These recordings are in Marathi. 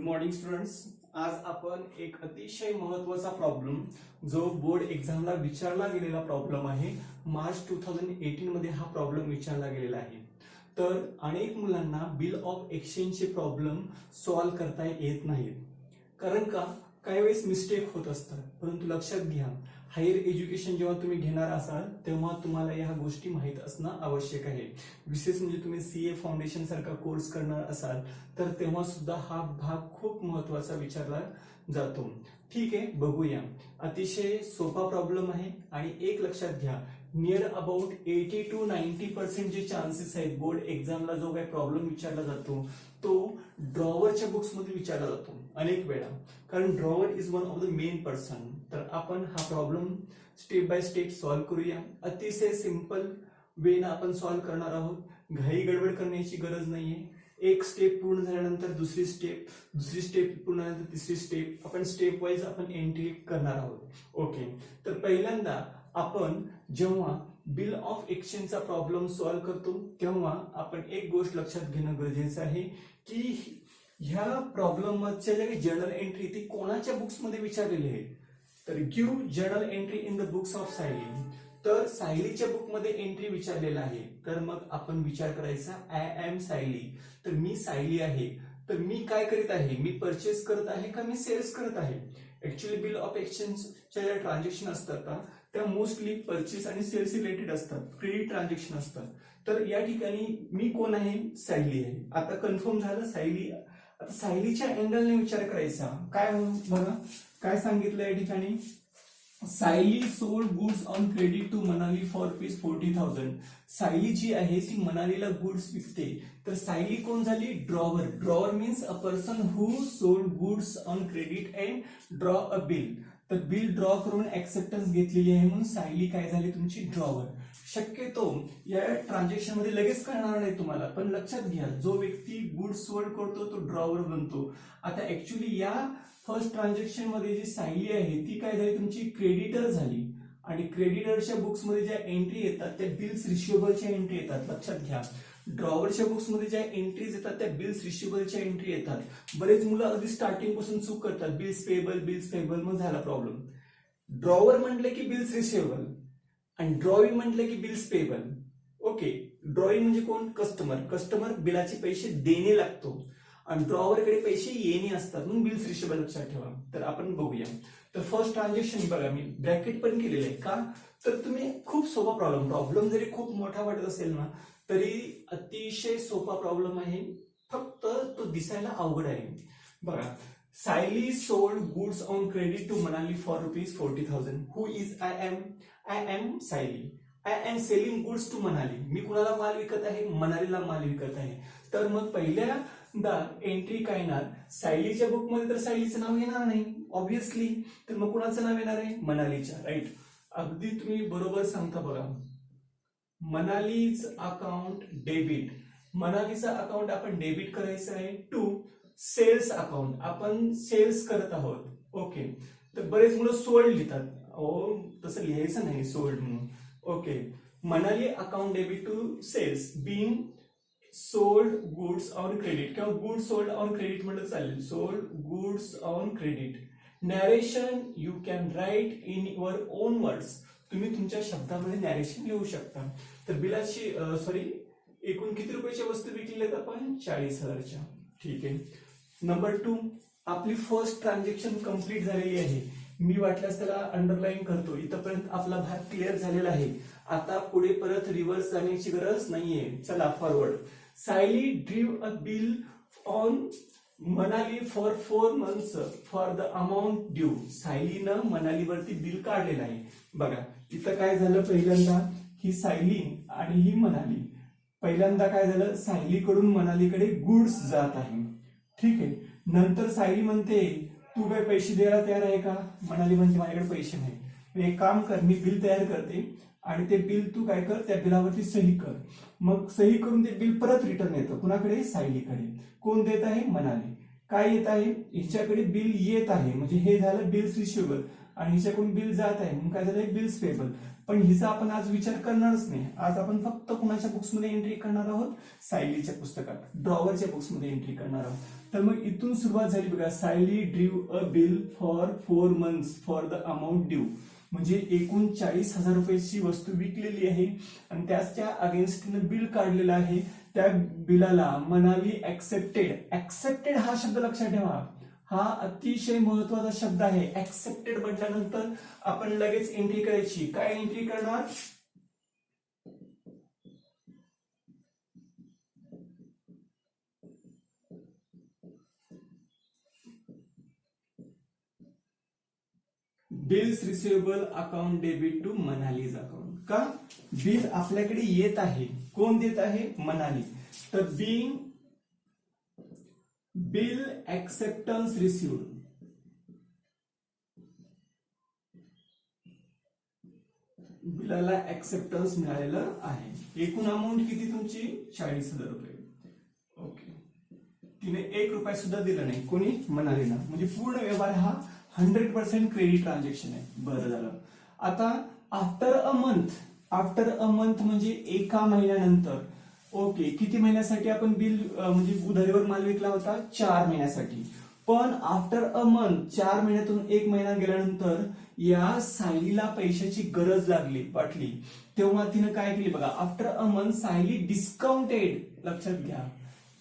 Morning students. आज आपण एक अतिशय महत्त्वाचा प्रॉब्लेम जो बोर्ड एक्झामला विचारला गेलेला प्रॉब्लेम आहे. मार्च 2018 मध्ये हा प्रॉब्लेम विचारला गेलेला आहे. तर अनेक मुलांना बिल ऑफ एक्सचेंजचे प्रॉब्लेम सॉल्व्ह करता येत नाहीत. कारण का काही वेळेस मिस्टेक होत असतात. परंतु लक्षात घ्या, हायर एज्युकेशन जेव्हा तुम्ही घेणार असाल तेव्हा तुम्हाला या गोष्टी माहीत असणं आवश्यक आहे. विशेष म्हणजे तुम्ही सीए फाउंडेशन सारखा कोर्स करणार असाल तर तेव्हा सुद्धा हा भाग खूप महत्त्वाचा विचारला जातो. ठीक आहे, बघूया. अतिशय सोपा प्रॉब्लेम आहे आणि एक लक्षात घ्या, नियर अबाउट 80 to 90% जे चान्सेस आहेत बोर्ड एक्झामला जो काही प्रॉब्लेम विचारला जातो तो ड्रॉवरच्या बुक्स मध्ये विचारला जातो अनेक वेळा. कारण drawer is one of the main person. तर आपण हा problem step by step solve करूया. अतिशय सिंपल वेने आपण सॉल्व्ह करणार आहोत. घाई गडबड करण्याची गरज नाहीये. एक स्टेप पूर्ण झाल्यानंतर दुसरी स्टेप पूर्ण झाल्यानंतर तिसरी स्टेप, आपण स्टेप वाईज आपण एंट्री करणार आहोत. ओके, तर पहिल्यांदा आपण जेव्हा बिल ऑफ एक्सचेंजचा प्रॉब्लेम सॉल्व्ह करतो तेव्हा आपण एक गोष्ट लक्षात घेणं गरजेचं आहे की ह्या प्रॉब्लेमच्या ज्या काही जर्नल एंट्री ती कोणाच्या बुक्स मध्ये विचारलेली आहे. तर give journal entry in the books of Sayali. तर सायलीच्या बुक मध्ये एंट्री विचारलेला आहे. तर मग आपण विचार करायचा, आय एम सायली. तर मी सायली आहे. तर मी काय करीत आहे, मी परचेस करत आहे का मी सेल्स करत आहे. ऍक्च्युअली बिल ऑफ एक्सचेंजच्या ज्या ट्रान्झॅक्शन असतात का त्या मोस्टली परचेस आणि सेल्स रिलेटेड असतात, क्रेडिट ट्रान्झॅक्शन असतात. तर या ठिकाणी मी कोण आहे, सायली आहे. आता कन्फर्म झालं सायली. आता सायलीच्या अँगलने विचार करायचा. काय बघा काय सांगितलं या ठिकाणी, Sayali sold goods on credit to Manali for rupees 40,000. Sayali ji आहे ती मनालीला गुड्स विकते. तर सायली कोण झाली, drawer. Drawer means a person who sold goods on credit and draw a bill. तर बिल ड्रॉ करून ऍक्सेप्टन्स घेतलेली आहे म्हणून सायली काय झाली, तुमची ड्रॉवर. शक्यतो या ट्रान्झॅक्शन मध्ये लगेच कळणार नाही तुम्हाला, पण लक्षात घ्या जो व्यक्ती गुड्स सोल्ड करतो तो ड्रॉवर बनतो. आता ऍक्च्युली या फर्स्ट ट्रान्झॅक्शन मध्ये जी सायली आहे ती काय झाली, तुमची क्रेडिटर झाली. आणि क्रेडिटरच्या बुक्स मध्ये ज्या एंट्री येतात त्या बिल्स रिसिवेबलच्या एंट्री येतात. लक्षात घ्या, ड्रॉवरच्या बुक्स मध्ये ज्या एंट्रीज येतात त्या बिल्स रिसिवेबलच्या एंट्री येतात. बरेच मुलं अगदी स्टार्टिंग पासून चूक करतात, बिल्स पेबल मग झाला प्रॉब्लेम. ड्रॉवर म्हटलं की बिल्स रिसिवेबल आणि ड्रॉइंग म्हटलं की बिल्स पेबल. ओके, ड्रॉइंग म्हणजे कोण, कस्टमर बिलाचे पैसे देणे लागतो आणि ड्रॉवरकडे पैसे येणे असतात म्हणून बिल्स रिसिवेबल लक्षात ठेवा. तर आपण बघूया. तर फर्स्ट ट्रान्झॅक्शन बघा, मी ब्रॅकेट पण केलेलं आहे का, तर तुम्ही खूप सोपा प्रॉब्लेम जरी खूप मोठा वाटत असेल ना तरी अतिशय सोपा प्रॉब्लेम आहे, फक्त तो दिसायला अवघड आहे. बघा, Sayali sold goods on credit to Manali for rupees 40,000. Who is I am Sayali. I am selling goods to Manali. मी कुणाला माल विकत आहे, मनालीला माल विकत आहे. तर मग पहिल्यांदा एंट्री काय येणार, सायलीच्या बुक मध्ये तर सायलीचं नाव येणार नाही ऑब्विसली. तर मग कुणाचं नाव येणार आहे, मनालीच्या. राईट, अगदी तुम्ही बरोबर सांगता. बघा, मनालीज अकाउंट डेबिट. मनालीचा अकाउंट आपण डेबिट करायचं आहे टू सेल्स अकाउंट. आपण सेल्स करत आहोत. ओके, तर बरेच मुलं सोल्ड लिहितात. तसं लिहायचं नाही सोल्ड म्हणून. Okay, Manali account debit to sales being sold goods on credit किंवा गुड सोल्ड ऑन क्रेडिट म्हणलं चालेल. Sold goods on credit. Narration you can write in your own words. तुम्ही तुमच्या शब्दामध्ये नॅरेशन लिहू शकता. तर बिलाची एकूण किती रुपयाच्या वस्तू विकलेल्या आहेत आपण, 40,000च्या. ठीक आहे. नंबर 2, आपली फर्स्ट ट्रान्झॅक्शन कंप्लीट झालेली आहे. मी वाटल्यास त्याला अंडरलाईन करतो. इथपर्यंत आपला भाग क्लिअर झालेला आहे. आता पुढे परत रिव्हर्स जाण्याची गरज नाहीये. चला forward. Sayali drew a bill on Manali for 4 months for the amount due. सायलीनं मनालीवरती बिल काढलेलं आहे. बघा इथं काय झालं, पहिल्यांदा ही सायली आणि ही मनाली. पहिल्यांदा काय झालं, सायलीकडून मनालीकडे गुड्स जात आहे. ठीक आहे. नंतर सायली म्हणते तू काय पैसे द्यायला तयार आहे का, मनाली म्हणते माझ्याकडे पैसे नाही. एक काम कर, मी बिल तयार करते आणि ते बिल तू काय कर, त्या बिलावरती सही कर. मग सही करून ते बिल परत रिटर्न येतं कुणाकडे, सायलीकडे. कोण देत आहे, मनाली. काय येत आहे, हिच्याकडे बिल येत आहे म्हणजे हे झालं बिल्स रिसिवेबल आणि हिच्याकडून बिल जात आहे म्हणून काय झालं बिल्स पेबल. पण हिचा आपण आज विचार करणारच नाही. आज आपण फक्त कुणाच्या बुक्समध्ये एंट्री करणार आहोत, सायलीच्या पुस्तकात ड्रॉवरच्या बुक्समध्ये एंट्री करणार आहोत. तर मग इथून सुरुवात झाली बघा. Sayali drew a bill for 4 months for the amount due, म्हणजे एकूण 40,000 रुपयाची वस्तू विकलेली आहे आणि त्याच्या अगेन्स्टनं बिल काढलेलं आहे. त्या बिलाला मनाली ऍक्सेप्टेड. ऍक्सेप्टेड हा शब्द लक्षात ठेवा, हा अतिशय महत्वाचा शब्द आहे. ऍक्सेप्टेड म्हटल्यानंतर आपण लगेच एंट्री करायची. काय एंट्री करणार, bills receivable account debit to Manali's account. का, बिल आपल्याकडे येत आहे, कोण देत आहे, मनाली. तर बिंग बिल ऍक्सेप्टन्स रिसिव्ड, बिलाला ऍक्सेप्टन्स मिळालेलं आहे. एकूण अमाऊंट किती तुमची, 40,000 रुपये. ओके, तिने 1 रुपया सुद्धा दिला नाही, कोणी, मनालीला. म्हणजे पूर्ण व्यवहार हा 100% क्रेडिट ट्रान्झॅक्शन आहे. बरं झालं. आता after a month, after a month म्हणजे एका महिन्यानंतर. ओके, किती महिन्यासाठी आपण बिल म्हणजे उधारीवर माल विकला होता, 4 महिन्यासाठी. पण आफ्टर अ मंथ, 4 महिन्यातून 1 महिना गेल्यानंतर या सायलीला पैशाची गरज वाटली, तेव्हा तिनं काय केली बघा. After a month Sayali discounted, लक्षात घ्या,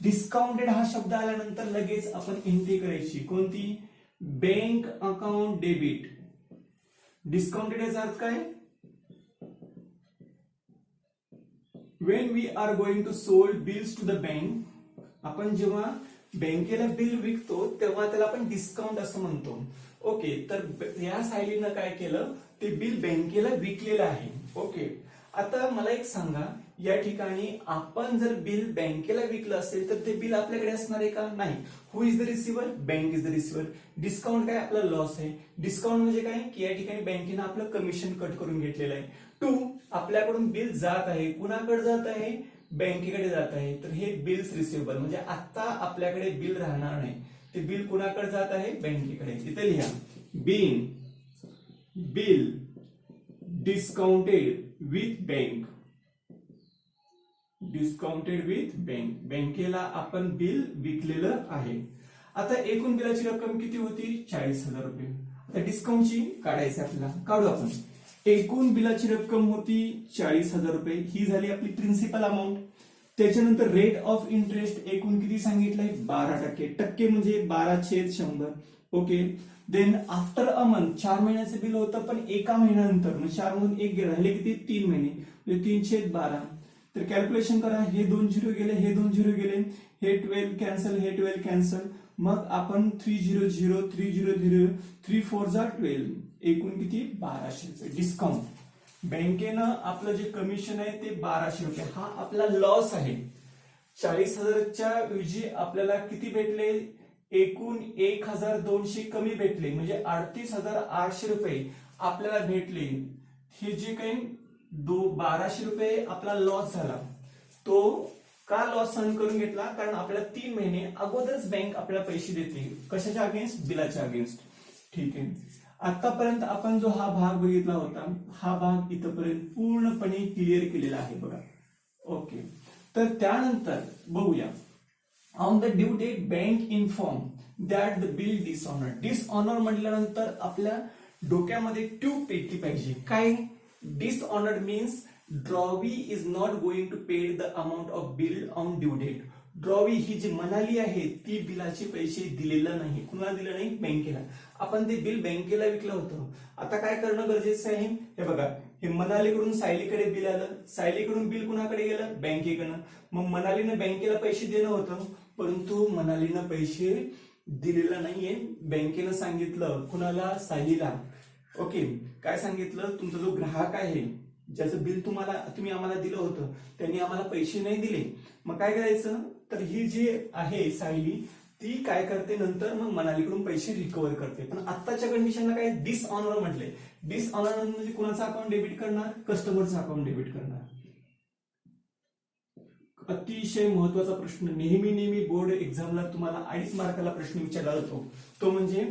डिस्काउंटेड हा शब्द आल्यानंतर लगेच आपण एंट्री करायची, कोणती, बँक अकाउंट डेबिट. डिस्काउंटेड याचा अर्थ काय, when we are going to sold bills to the bank, आपण जेव्हा बँकेला बिल विकतो तेव्हा त्याला आपण डिस्काउंट असं म्हणतो. ओके, तर या सायलीनं काय केलं, ते बिल बँकेला विकलेलं आहे. ओके, आता मला एक सांगा, या ठिकाणी आपण जर बिल बँकेला विकलं असेल तर ते बिल आपल्याकडे असणार आहे का, नाही. Who is the receiver, bank is the receiver. Discount काय, आपला लॉस आहे. डिस्काउंट म्हणजे काय, की या ठिकाणी बँकेनं आपलं कमिशन कट करून घेतलेलं आहे. 2, आपल्याकडून बिल जात आहे, कुणाकडे जात आहे, बँकेकडे जात आहे. तर हे बिल्स रिसिवेबल म्हणजे आता आपल्याकडे बिल राहणार नाही, ते बिल कुणाकडे जात आहे, बँकेकडे. तिथे लिहा, being bill discounted with bank, discounted with bank, बँकेला आपण बिल विकलेलं आहे. आता एकूण बिलाची रक्कम किती होती, 40,000 रुपये. आता डिस्काउंटची काढायची आपल्याला, काढू आपण. एकूण बिलाची रक्कम होती 40,000 रुपये, ही झाली आपली प्रिन्सिपल अमाऊंट. त्याच्यानंतर रेट ऑफ इंटरेस्ट एकूण किती सांगितलंय, 12%. टक्के म्हणजे 12/100. Okay, then after a month, 4 महिन्याचं बिल होतं पण एका महिन्यानंतर, म्हणजे 4 मधून 1 राहिले किती, 3 महिने, म्हणजे 3/12. तर कॅल्क्युलेशन करा, हे 2 0 गेले, हे 2 0 गेले, हे 12 कॅन्सल, हे 12 कॅन्सल. मग आपण 300, 300, 3 4 जा 12, एकूण किती, 1200 रुपये डिस्काउंट. बँकेनं आपलं जे कमिशन आहे ते 1200 रुपये, हा आपला लॉस आहे. 40,000च्या ऐवजी आपल्याला किती भेटले, एकूण 1,200 कमी भेटले, म्हणजे 38,800 रुपये आपल्याला भेटले. हे जे काही 1200 रुपये आपला लॉस झाला, तो का लॉस सहन करून घेतला, कारण आपल्याला 3 महिने अगोदरच बँक आपल्याला पैसे देते, कशाच्या अगेन्स्ट, बिलाच्या अगेन्स्ट. ठीक आहे, आतापर्यंत आपण जो हा भाग बघितला होता, हा भाग इथपर्यंत पूर्णपणे क्लिअर केलेला आहे बघा. ओके, तर त्यानंतर बघूया, on the due date bank inform that the bill dishonour. Dishonour म्हटल्यानंतर आपल्या डोक्यामध्ये ट्यूब पेटली पाहिजे. काय, dishonoured means drawee is not going to pay the amount of bill on due date. Drawee ही जी मनाली आहे ती बिलाचे पैसे दिलेलं नाही. कुणाला दिलं नाही, बँकेला. आपण ते बिल बँकेला विकलं होतं. आता काय करणं गरजेचं आहे, हे बघा, हे मनालीकडून सायलीकडे बिल आलं, सायलीकडून बिल कुणाकडे गेलं, बँकेकडनं. मग मनालीनं बँकेला पैसे देणं होतं, परंतु मनालीनं पैसे दिलेलं नाहीये. बँकेनं सांगितलं कुणाला, सायलीला. ओके, काय सांगितलं, तुमचा जो ग्राहक आहे, ज्याचं बिल तुम्ही आम्हाला दिलं होतं, त्यांनी आम्हाला पैसे नाही दिले. मग काय करायचं, तर ही जी आहे सायली, ती काय करते, नंतर मग मनालीकडून पैसे रिकव्हर करते. पण आत्ताच्या कंडिशनला काय, डिसऑनर म्हटले. डिसऑनर म्हणजे कुणाचं अकाउंट डेबिट करणार, कस्टमरचं अकाउंट डेबिट करणार. अतिशय महत्वाचा प्रश्न, नेहमी बोर्ड एक्झामला तुम्हाला 2.5 मार्काला प्रश्न विचारला जातो, तो म्हणजे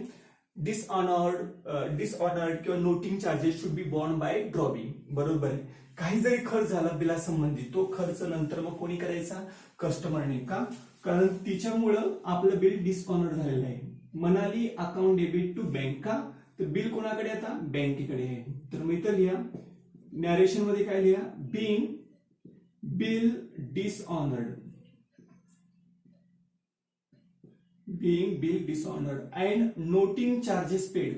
डिसऑनर्ड किंवा noting charges should be borne by ड्रॉबिंग. बरोबर आहे. काही जरी खर्च झाला बिलासंबंधी, तो खर्च नंतर मग कोणी करायचा? कस्टमरने. का? कारण तिच्यामुळं आपलं बिल डिसऑनर्ड झालेलं आहे. Manali account debit to bank. का? तर बिल कोणाकडे आता? बँकेकडे आहे. तर मी इथं लिहा, नॅरेशन मध्ये काय लिहा? Being bill dishonoured, being bill dishonored and noting charges paid.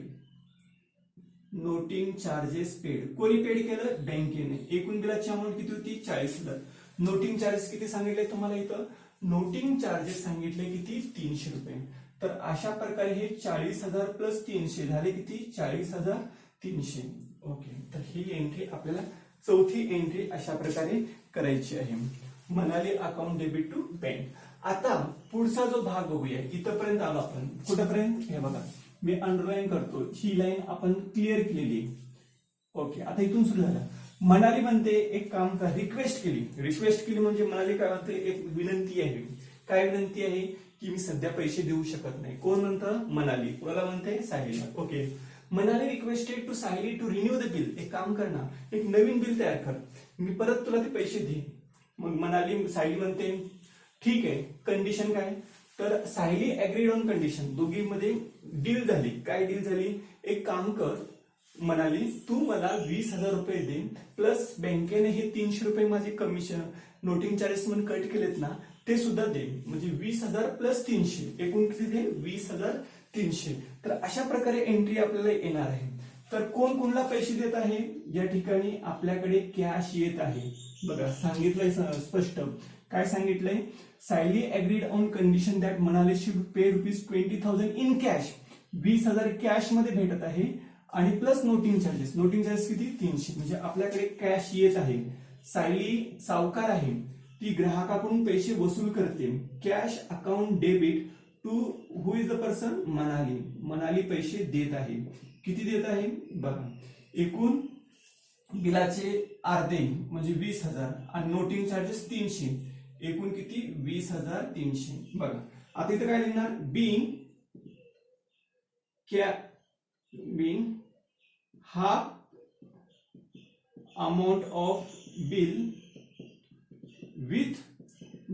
Noting charges paid कोणी पेड केलं? बँकेने. एकूण बिलाची अमाऊंट किती होती? 40,000. नोटिंग चार्जेस किती सांगितले तुम्हाला इथं? नोटिंग चार्जेस सांगितले किती? 300 रुपये. तर अशा प्रकारे हे 40,000 प्लस 300 झाले किती? 40,300. ओके. तर ही एंट्री आपल्याला चौथी एंट्री अशा प्रकारे करायची आहे. Manali account debit to bank. आता पुढचा जो भाग बघूया. इथपर्यंत आलो आपण. कुठपर्यंत? हे बघा, मी अंडरलाईन करतो, ही लाईन आपण क्लिअर केलेली. ओके. आता इथून सुरू झालं. मनाली म्हणते एक काम कर, रिक्वेस्ट केली म्हणजे मनाली काय म्हणते? एक विनंती आहे. काय विनंती आहे? की मी सध्या पैसे देऊ शकत नाही. कोण म्हणतं? मनाली. कोणाला म्हणते? साहिलला. Okay. Manali requested to Sahil to renew the bill. एक काम कर ना, एक नवीन बिल तयार कर, मी परत तुला ते पैसे दे. मग मनाली साहिली म्हणते ठीक आहे. कंडिशन काय? तर सायली अग्रीड ऑन कंडिशन. दोघींमध्ये डील झाली. काय डील झाली? एक काम कर मनाली, तू मला 20,000 रुपये दे, प्लस बँकेने हे 300 रुपये माझे कमिशन नोटिंग चार्जेस म्हणून कट केलेत ना, ते सुद्धा दे. म्हणजे 20,000 प्लस 300, एकूण किती दे? 20,300. तर अशा प्रकारे एंट्री आपल्याला येणार आहे. तर कोण कोणला पैसे देत आहे? या ठिकाणी आपल्याकडे कॅश येत आहे. बघा, सांगितलंय स्पष्ट. काय सांगितलंय? Sayali agreed on condition that Manali should pay ₹20,000 in cash. 20,000 cash मध्ये भेटत आहे आणि plus noting charges. Noting charges किती? 300. म्हणजे आपल्याकडे कॅश येत आहे. सायली सावकार आहे, ती ग्राहकाकडून पैसे वसूल करते. Cash account debit to who is the person? Manali. Manali पैसे देत आहे. किती देत आहे? बघा, एकूण बिलाचे अर्धे म्हणजे 20,000 आणि नोटिंग चार्जेस 300, एकूण किती? 20,300. बघा, आता इथं काय लिहिणार? बीइंग हा amount of bill with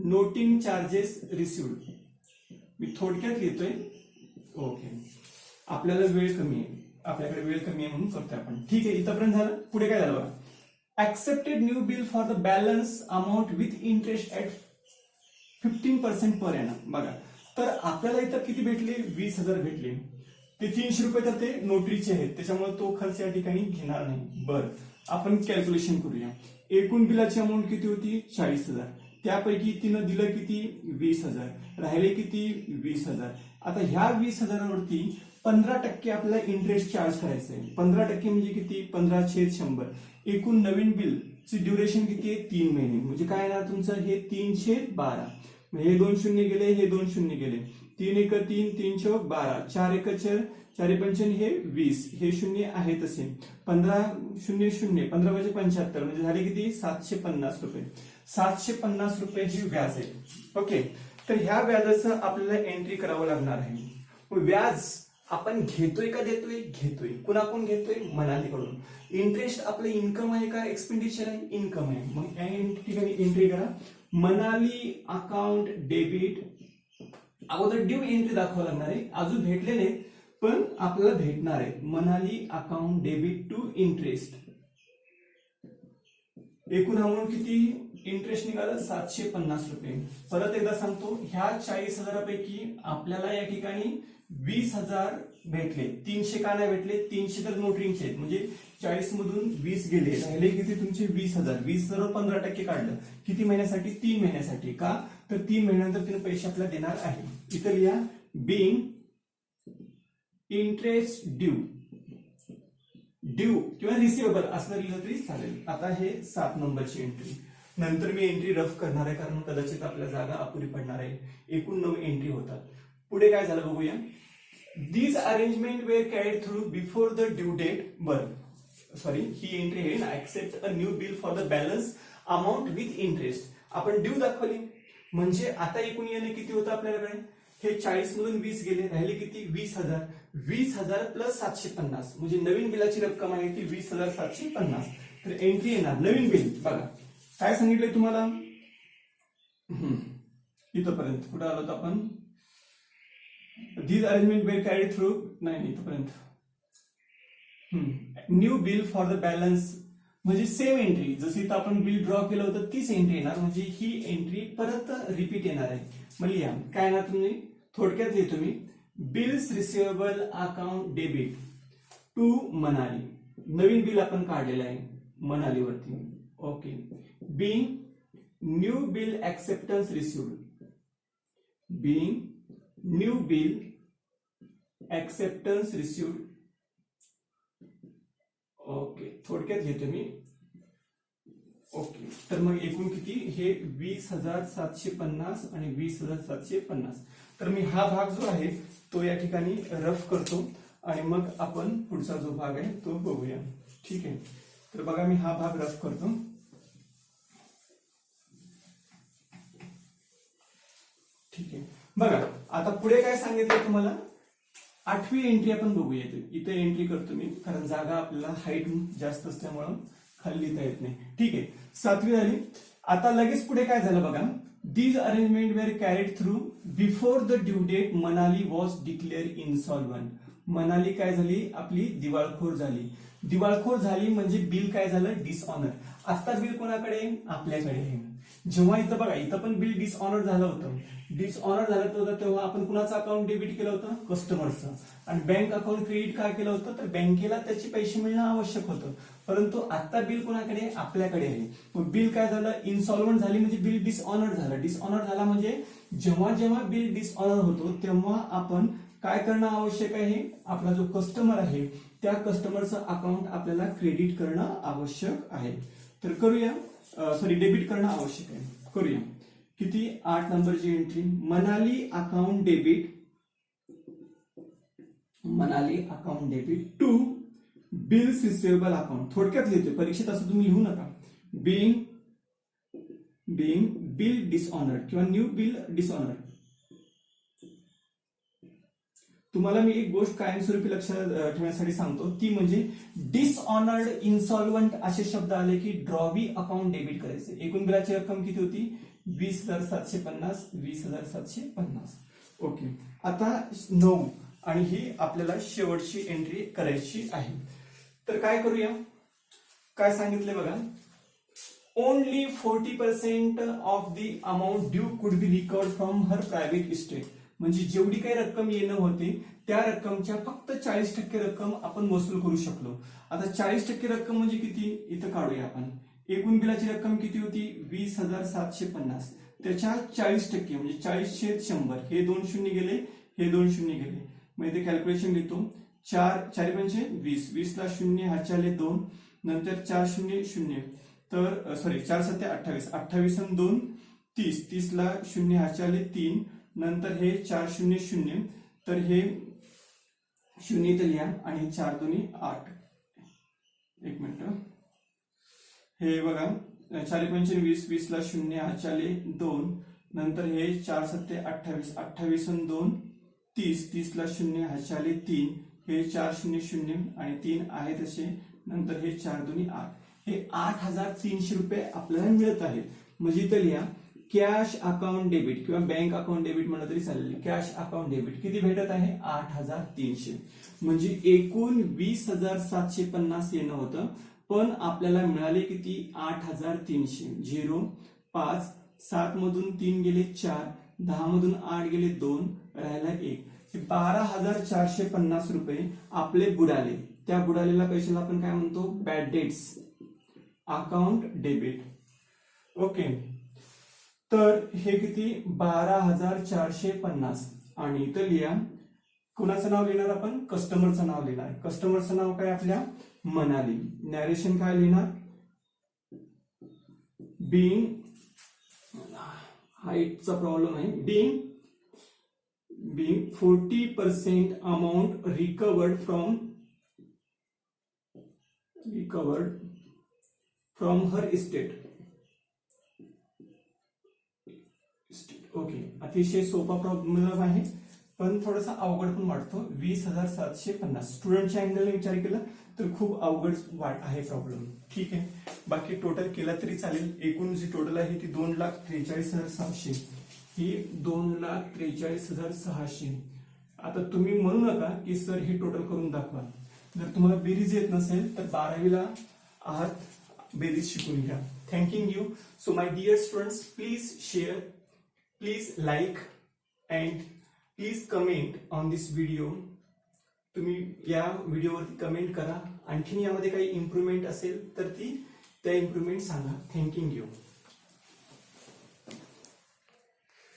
noting charges received. मी थोडक्यात लिहितोय. ओके. आपल्याला वेळ कमी आहे, आपल्याकडे वेळ कमी आहे म्हणून करतोय आपण. ठीक आहे. इथपर्यंत झालं. पुढे काय झालं? Accepted new bill for the balance amount with interest at 15% per annum. बघा, तर आपल्याला इथं किती भेटले? 20,000 भेटले. ते 300 रुपये तर ते नोटरीचे आहेत, त्याच्यामुळे तो खर्च या ठिकाणी घेणार नाही. बरं, आपण कॅल्क्युलेशन करूया. एकूण बिलाची अमाऊंट किती होती? 40,000. त्यापैकी तिनं दिलं किती? 20,000. राहिले किती? 20,000. आता ह्या 20,000 वरती 15% आपल्याला इंटरेस्ट चार्ज करायचं आहे. 15% म्हणजे किती? 15/100. एकूण नवीन बिल ची ड्युरेशन किती आहे? 3 महिने. म्हणजे काय येणार तुमचं? हे 312. हे 2 शून्य गेले, हे 2 शून्य गेले. 3 एक 3, 3 चौक 12, 4 एक 4, 4 पंचन हे 20, हे शून्य आहे तसे. 15 शून्य शून्य, 15×75 म्हणजे झाले किती? 750 रुपये. 750 रुपये ही व्याज आहे. ओके. तर ह्या व्याजाचं आपल्याला एंट्री करावं लागणार आहे. व्याज आपण घेतोय का देतोय? घेतोय. कुणाकडून घेतोय? मनालीकडून. इंटरेस्ट आपलं इन्कम आहे का एक्सपेंडिचर आहे? इन्कम आहे. मग या ठिकाणी एंट्री करा. Manali account debit. अगोदर ड्यू एंट्री दाखवावं लागणार आहे. अजून भेटले नाही पण आपल्याला भेटणार आहे. Manali account debit to interest. एकूण अमाऊंट किती? इंटरेस्ट निघालं 750 रुपये. परत एकदा सांगतो, ह्या 40,000 पैकी आपल्याला या ठिकाणी 20,000 भेटले. 300 का नाही भेटले? 300 तर नोटरिंगचे आहेत. म्हणजे 40 मधून 20 गेले, राहिले किती तुमचे? 20,000. 20,000 15% काढलं. किती महिन्यासाठी? 3 महिन्यासाठी. का? तर 3 महिन्यानंतर तिने पैसे आपल्याला देणार आहे. इथं लिहा बीइंग इंटरेस्ट ड्यू किंवा रिसिवेबल असं लिहिलं तरी चालेल. आता हे 7 नंबरची एंट्री. नंतर मी एंट्री रफ करणार आहे कारण कदाचित आपल्या जागा अपुरी पडणार आहे. एकूण 9 एंट्री होतात. पुढे काय झालं बघूया. These arrangement were carried through before the due date. He entry आहे ना, accept a new bill for the balance amount with interest. आपण ड्यू दाखवली, म्हणजे आता एकूण येणे किती होतं आपल्याकडे, हे 40 मधून 20 गेले, राहिले किती 20,000, 20,000 प्लस 750 म्हणजे नवीन बिलाची रक्कम आहे ती 20,750. तर एंट्री येणार नवीन बिल. बघा काय सांगितलंय तुम्हाला, इथपर्यंत कुठं आलो होतो आपण, दिस अरेंजमेंट वेर कॅरीड थ्रू, नाही इथपर्यंत, new bill for the balance म्हणजे सेम एंट्री, जशी इथं आपण बिल ड्रॉ केलं होतं तीच एंट्री येणार, म्हणजे ही एंट्री परत रिपीट येणार आहे. मग लिहा काय ना, तुम्ही थोडक्यात लिहितो मी, bills receivable account debit to Manali, नवीन बिल आपण काढलेलं आहे मनालीवरती. Okay, being new bill acceptance received, being new bill acceptance received. Okay, थोडक्यात घेतो मी. ओके, तर मग एकूण किती, हे 20,750 आणि 20,750. तर मी हा भाग जो आहे तो या ठिकाणी रफ करतो आणि मग आपण पुढचा जो भाग आहे तो बघूया. ठीक आहे, तर बघा मी हा भाग रफ करतो. ठीक आहे, बघा आता पुढे काय सांगितलं तुम्हाला, 8वी एंट्री आपण बघूया. इथे एंट्री करतो मी, कारण जागा आपल्याला हाईट जास्त असल्यामुळं खाली लिहिता येत नाही. ठीक आहे, 7वी झाली. आता लगेच पुढे काय झालं बघा, these arrangement were carried through before the due date Manali was declare insolvent. Manali काय झाली, आपली दिवाळखोर झाली. दिवाळखोर झाली म्हणजे बिल काय झालं, डिसऑनर. आता बिल कोणाकडे, आपल्याकडे आहे. जेव्हा इथं बघा, इथं पण बिल डिसऑनर झालं होतं. डिसऑनर झालं होतं तेव्हा आपण कुणाचं अकाउंट डेबिट केलं होतं, कस्टमरचं. आणि बँक अकाउंट क्रेडिट काय केलं होतं, तर बँकेला त्याचे पैसे मिळणं आवश्यक होतं. परंतु आता बिल कोणाकडे, आपल्याकडे आहे. मग बिल काय झालं, इन्सॉल्वंट झाली म्हणजे बिल डिसऑनर झालं. डिसऑनर झाला म्हणजे जेव्हा जेव्हा बिल डिसऑनर होतो तेव्हा आपण काय करणं आवश्यक आहे, आपला जो कस्टमर आहे त्या कस्टमरचं अकाउंट आपल्याला क्रेडिट करणं आवश्यक आहे. तर करूया, डेबिट करणं आवश्यक आहे. करूया, किती, 8 नंबरची entry, Manali account debit, Manali account debit to bills receivable account. थोडक्यात लिहितोय, परीक्षेत असं तुम्ही लिहू नका. बिंग बिल डिसऑनर किंवा न्यू बिल डिसऑनर. तुम्हाला मी एक गोष्ट कायमस्वरूपी लक्षात ठेवण्यासाठी सांगतो, ती म्हणजे डिसऑनर्ड, इन्सॉल्वंट असे शब्द आले की ड्रॉवी अकाउंट डेबिट करायचे. एकूण बिलाची रक्कम किती होती, 20,750, 20,750. ओके, आता 9 आणि ही आपल्याला शेवटची एंट्री करायची आहे. तर काय करूया, काय सांगितले बघा, only 40% of the amount due could be recovered from her private estate. म्हणजे जेवढी काही रक्कम येणं होते त्या रक्कमच्या फक्त 40% रक्कम आपण वसूल करू शकलो. आता 40% रक्कम म्हणजे किती, इथं काढूया आपण. एकूण बिलाची रक्कम किती होती, 20,750. त्याच्या 40% म्हणजे 40/100. हे 2 शून्य गेले, हे 2 शून्य गेले. मग इथे कॅल्क्युलेशन लिहितो, 4 पंचे 20, 20 ला शून्य हातच्याले 2, नंतर 4 शून्य शून्य, तर 4 7 28, 28 आणि 2 30, 30 ला शून्य हातच्याले 3, नंतर हे 4 शून्य शून्य, तर हे शून्य इथं लिहा आणि 4 2 8. एक मिनिट, हे बघा 4 पंचे 20, 20 ला शून्य हातच्याले 2, नंतर हे 4 7 28, 28 आणि 2 30, 30 ला शून्य हातच्याले 3, हे 4 शून्य शून्य आणि 3 आहे तसे, नंतर हे 4 2 8. हे 8,300 रुपये आपल्याला मिळत आहेत. म्हणजे इथं लिहा कॅश अकाउंट डेबिट किंवा बँक अकाउंट डेबिट म्हणलं तरी चालेल. कॅश अकाउंट डेबिट किती भेटत आहे, 8,300. म्हणजे एकूण 20,750 येणं होतं, पण आपल्याला मिळाले किती, 8,300. 0 5 7 मधून 3 गेले 4, 10 मधून 8 गेले 2, राहिला 1. 12,450 रुपये आपले बुडाले. त्या बुडालेल्या पैशाला आपण काय म्हणतो, bad dates account debit. Okay, तर हे किती, 12,450. आणि इथं लिहा, कुणाचं नाव लिहिणार आपण, कस्टमरचं नाव लिहिणार. कस्टमरचं नाव काय, आपल्या मनाली. नॅरेशन काय लिहिणार, बिंग, हाईटचा प्रॉब्लेम आहे, being 40% amount recovered from her estate. Okay, अतिशय सोपा प्रॉब्लेम आहे पण थोडासा अवघड पण वाटतो. 20,750 स्टुडंटच्या अँगलने विचार केला तर खूप अवघड आहे प्रॉब्लेम. ठीक आहे, बाकी टोटल केला तरी चालेल. एकूण जी टोटल आहे ती 2,43,700, ही 2,43,600. आता तुम्ही म्हणू नका की सर हे टोटल करून दाखवा. जर तुम्हाला बेरीज येत नसेल तर 12वीला आहात, बेरीज शिकून घ्या. Thanking you. So my dear students, please share, please like and please comment on this video. तुम्ही या व्हिडिओवरती कमेंट करा. आणखीन यामध्ये काही इम्प्रूव्हमेंट असेल तर त्या इम्प्रूव्हमेंट सांगा. Thanking you.